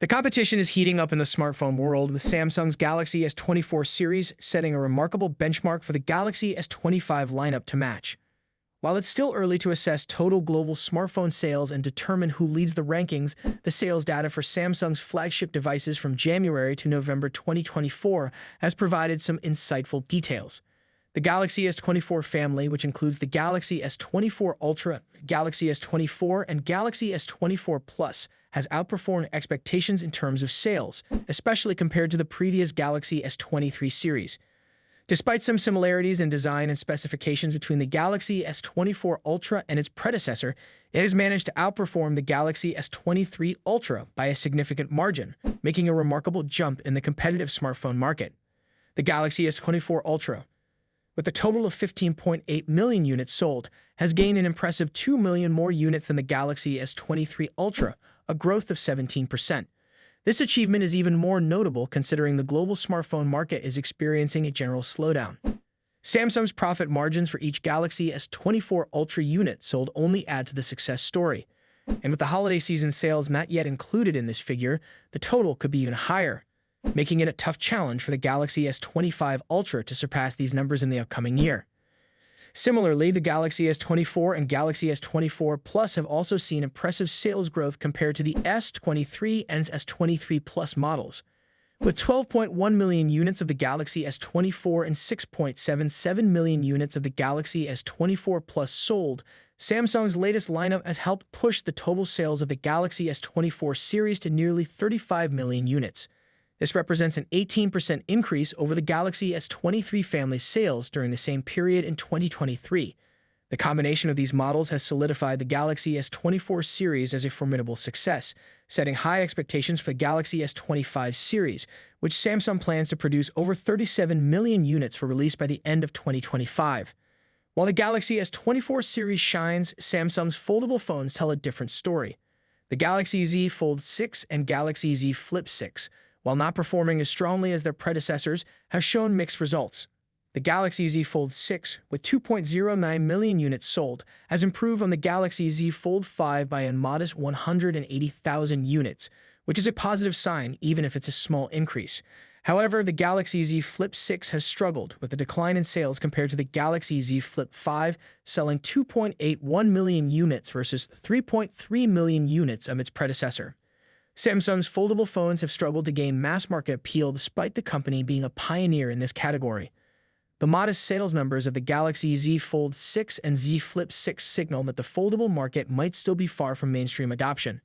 The competition is heating up in the smartphone world, with Samsung's Galaxy S24 series setting a remarkable benchmark for the Galaxy S25 lineup to match. While it's still early to assess total global smartphone sales and determine who leads the rankings, the sales data for Samsung's flagship devices from January to November 2024 has provided some insightful details. The Galaxy S24 family, which includes the Galaxy S24 Ultra, Galaxy S24, and Galaxy S24 Plus, has outperformed expectations in terms of sales, especially compared to the previous Galaxy S23 series. Despite some similarities in design and specifications between the Galaxy S24 Ultra and its predecessor, it has managed to outperform the Galaxy S23 Ultra by a significant margin, making a remarkable jump in the competitive smartphone market. The Galaxy S24 Ultra, with a total of 15.8 million units sold, has gained an impressive 2 million more units than the Galaxy S23 Ultra, a growth of 17%. This achievement is even more notable considering the global smartphone market is experiencing a general slowdown. Samsung's profit margins for each Galaxy S24 Ultra unit sold only add to the success story. And with the holiday season sales not yet included in this figure, the total could be even higher, making it a tough challenge for the Galaxy S25 Ultra to surpass these numbers in the upcoming year. Similarly, the Galaxy S24 and Galaxy S24 Plus have also seen impressive sales growth compared to the S23 and S23 Plus models. With 12.1 million units of the Galaxy S24 and 6.77 million units of the Galaxy S24 Plus sold, Samsung's latest lineup has helped push the total sales of the Galaxy S24 series to nearly 35 million units. This represents an 18% increase over the Galaxy S23 family's sales during the same period in 2023. The combination of these models has solidified the Galaxy S24 series as a formidable success, setting high expectations for the Galaxy S25 series, which Samsung plans to produce over 37 million units for release by the end of 2025. While the Galaxy S24 series shines, Samsung's foldable phones tell a different story. The Galaxy Z Fold 6 and Galaxy Z Flip 6, while not performing as strongly as their predecessors, have shown mixed results. The Galaxy Z Fold 6, with 2.09 million units sold, has improved on the Galaxy Z Fold 5 by a modest 180,000 units, which is a positive sign even if it's a small increase. However, the Galaxy Z Flip 6 has struggled with a decline in sales compared to the Galaxy Z Flip 5, selling 2.81 million units versus 3.3 million units of its predecessor. Samsung's foldable phones have struggled to gain mass-market appeal despite the company being a pioneer in this category. The modest sales numbers of the Galaxy Z Fold 6 and Z Flip 6 signal that the foldable market might still be far from mainstream adoption.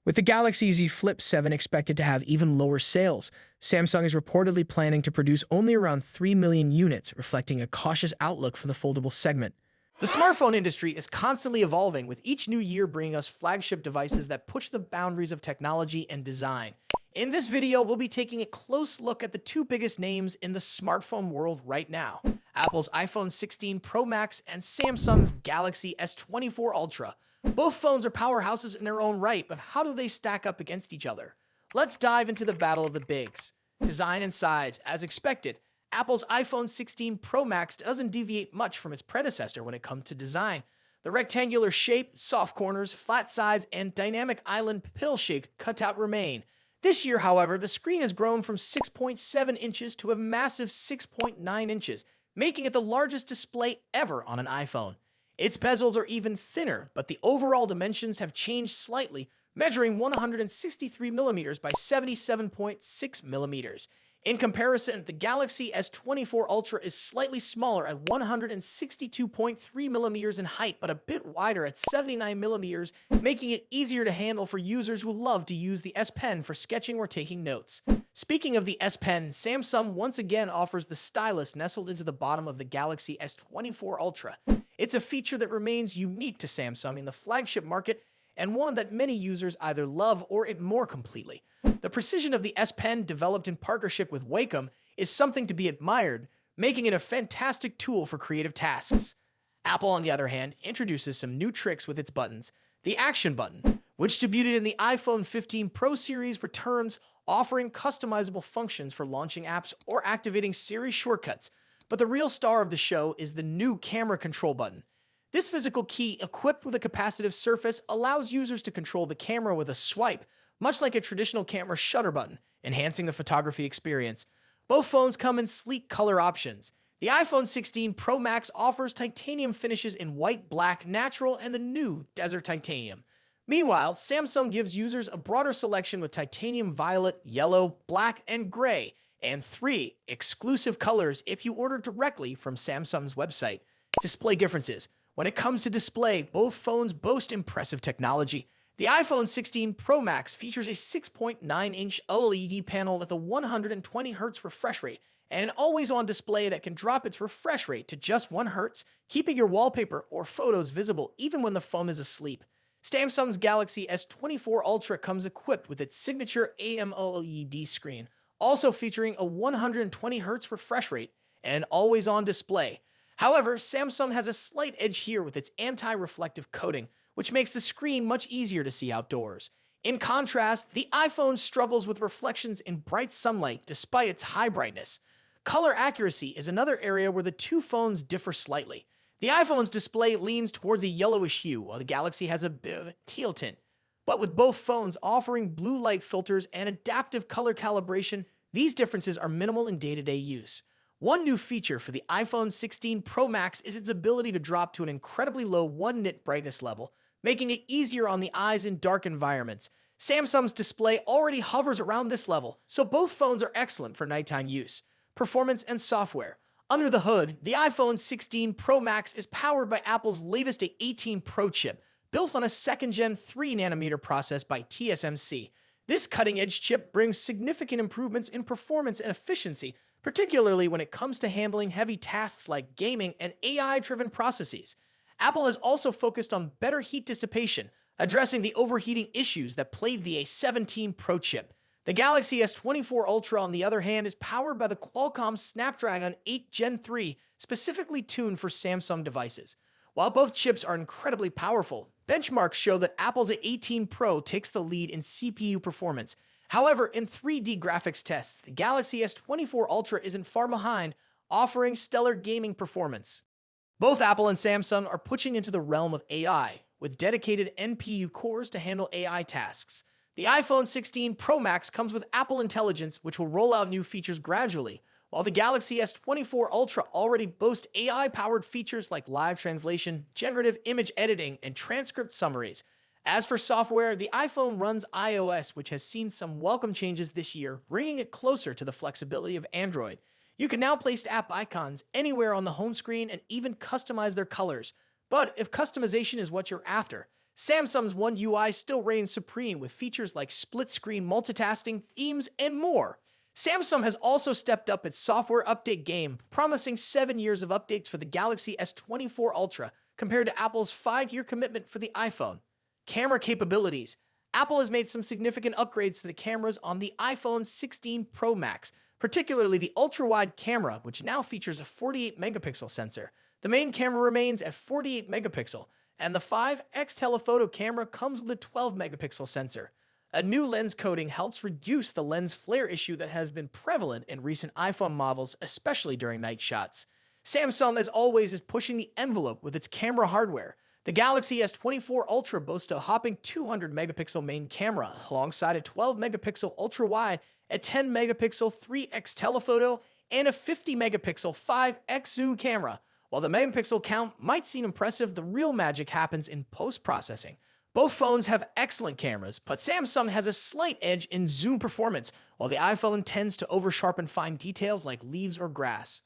With the Galaxy Z Flip 7 expected to have even lower sales, Samsung is reportedly planning to produce only around 3 million units, reflecting a cautious outlook for the foldable segment. The smartphone industry is constantly evolving, with each new year bringing us flagship devices that push the boundaries of technology and design. In this video, we'll be taking a close look at the two biggest names in the smartphone world right now: Apple's iPhone 16 Pro Max and Samsung's Galaxy S24 Ultra. Both phones are powerhouses in their own right, but how do they stack up against each other? Let's dive into the battle of the bigs. Design and size. As expected, Apple's iPhone 16 Pro Max doesn't deviate much from its predecessor when it comes to design. The rectangular shape, soft corners, flat sides, and dynamic island pill-shaped cutout remain. This year, however, the screen has grown from 6.7 inches to a massive 6.9 inches, making it the largest display ever on an iPhone. Its bezels are even thinner, but the overall dimensions have changed slightly, measuring 163 millimeters by 77.6 millimeters. In comparison, the Galaxy S24 Ultra is slightly smaller at 162.3 millimeters in height, but a bit wider at 79 millimeters, making it easier to handle for users who love to use the S Pen for sketching or taking notes. Speaking of the S Pen, Samsung once again offers the stylus nestled into the bottom of the Galaxy S24 Ultra. It's a feature that remains unique to Samsung in the flagship market, and one that many users either love or ignore completely. The precision of the S Pen, developed in partnership with Wacom, is something to be admired, making it a fantastic tool for creative tasks. Apple, on the other hand, introduces some new tricks with its buttons. The Action button, which debuted in the iPhone 15 Pro series, returns, offering customizable functions for launching apps or activating Siri shortcuts. But the real star of the show is the new Camera Control button. This physical key, equipped with a capacitive surface, allows users to control the camera with a swipe, much like a traditional camera shutter button, enhancing the photography experience. Both phones come in sleek color options. The iPhone 16 Pro Max offers titanium finishes in white, black, natural, and the new Desert Titanium. Meanwhile, Samsung gives users a broader selection with titanium violet, yellow, black, and gray, and 3 exclusive colors if you order directly from Samsung's website. Display differences. When it comes to display, both phones boast impressive technology. The iPhone 16 Pro Max features a 6.9-inch OLED panel with a 120Hz refresh rate and an always-on display that can drop its refresh rate to just 1 Hz, keeping your wallpaper or photos visible even when the phone is asleep. Samsung's Galaxy S24 Ultra comes equipped with its signature AMOLED screen, also featuring a 120Hz refresh rate and an always-on display. However, Samsung has a slight edge here with its anti-reflective coating, which makes the screen much easier to see outdoors. In contrast, the iPhone struggles with reflections in bright sunlight despite its high brightness. Color accuracy is another area where the two phones differ slightly. The iPhone's display leans towards a yellowish hue, while the Galaxy has a bit of a teal tint. But with both phones offering blue light filters and adaptive color calibration, these differences are minimal in day-to-day use. One new feature for the iPhone 16 Pro Max is its ability to drop to an incredibly low 1 nit brightness level, making it easier on the eyes in dark environments. Samsung's display already hovers around this level, so both phones are excellent for nighttime use. Performance and software. Under the hood, the iPhone 16 Pro Max is powered by Apple's latest A18 Pro chip, built on a second-gen 3nm process by TSMC. This cutting-edge chip brings significant improvements in performance and efficiency, particularly when it comes to handling heavy tasks like gaming and AI-driven processes. Apple has also focused on better heat dissipation, addressing the overheating issues that plagued the A17 Pro chip. The Galaxy S24 Ultra, on the other hand, is powered by the Qualcomm Snapdragon 8 Gen 3, specifically tuned for Samsung devices. While both chips are incredibly powerful, benchmarks show that Apple's A18 Pro takes the lead in CPU performance. However, in 3D graphics tests, the Galaxy S24 Ultra isn't far behind, offering stellar gaming performance. Both Apple and Samsung are pushing into the realm of AI, with dedicated NPU cores to handle AI tasks. The iPhone 16 Pro Max comes with Apple Intelligence, which will roll out new features gradually, while the Galaxy S24 Ultra already boasts AI-powered features like live translation, generative image editing, and transcript summaries. As for software, the iPhone runs iOS, which has seen some welcome changes this year, bringing it closer to the flexibility of Android. You can now place app icons anywhere on the home screen and even customize their colors. But if customization is what you're after, Samsung's One UI still reigns supreme with features like split-screen multitasking, themes, and more. Samsung has also stepped up its software update game, promising 7 years of updates for the Galaxy S24 Ultra, compared to Apple's 5-year commitment for the iPhone. Camera capabilities. Apple has made some significant upgrades to the cameras on the iPhone 16 Pro Max, particularly the ultra-wide camera, which now features a 48-megapixel sensor. The main camera remains at 48 megapixel, and the 5x telephoto camera comes with a 12-megapixel sensor. A new lens coating helps reduce the lens flare issue that has been prevalent in recent iPhone models, especially during night shots. Samsung, as always, is pushing the envelope with its camera hardware. The Galaxy S24 Ultra boasts a hopping 200-megapixel main camera, alongside a 12-megapixel ultra-wide, a 10-megapixel 3x telephoto, and a 50-megapixel 5x zoom camera. While the megapixel count might seem impressive, the real magic happens in post-processing. Both phones have excellent cameras, but Samsung has a slight edge in zoom performance, while the iPhone tends to over-sharpen fine details like leaves or grass.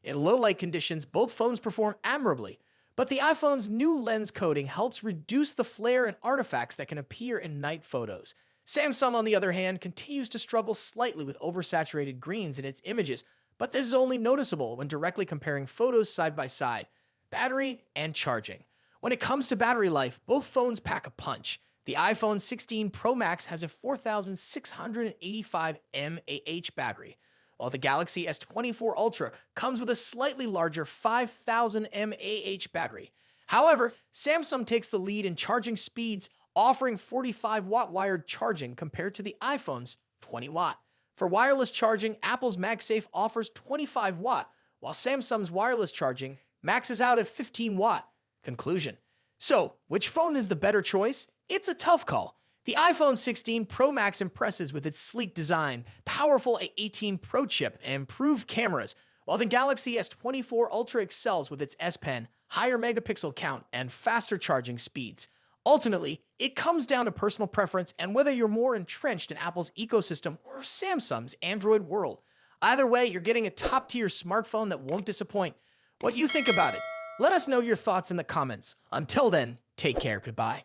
In low-light conditions, both phones perform admirably, but the iPhone's new lens coating helps reduce the flare and artifacts that can appear in night photos. Samsung, on the other hand, continues to struggle slightly with oversaturated greens in its images, but this is only noticeable when directly comparing photos side by side. Battery and charging. When it comes to battery life, both phones pack a punch. The iPhone 16 Pro Max has a 4,685 mAh battery, while the Galaxy S24 Ultra comes with a slightly larger 5,000 mAh battery. However, Samsung takes the lead in charging speeds, offering 45-watt wired charging compared to the iPhone's 20-watt. For wireless charging, Apple's MagSafe offers 25-watt, while Samsung's wireless charging maxes out at 15-watt. Conclusion. So, which phone is the better choice? It's a tough call. The iPhone 16 Pro Max impresses with its sleek design, powerful A18 Pro chip, and improved cameras, while the Galaxy S24 Ultra excels with its S Pen, higher megapixel count, and faster charging speeds. Ultimately, it comes down to personal preference and whether you're more entrenched in Apple's ecosystem or Samsung's Android world. Either way, you're getting a top-tier smartphone that won't disappoint. What do you think about it? Let us know your thoughts in the comments. Until then, take care. Goodbye.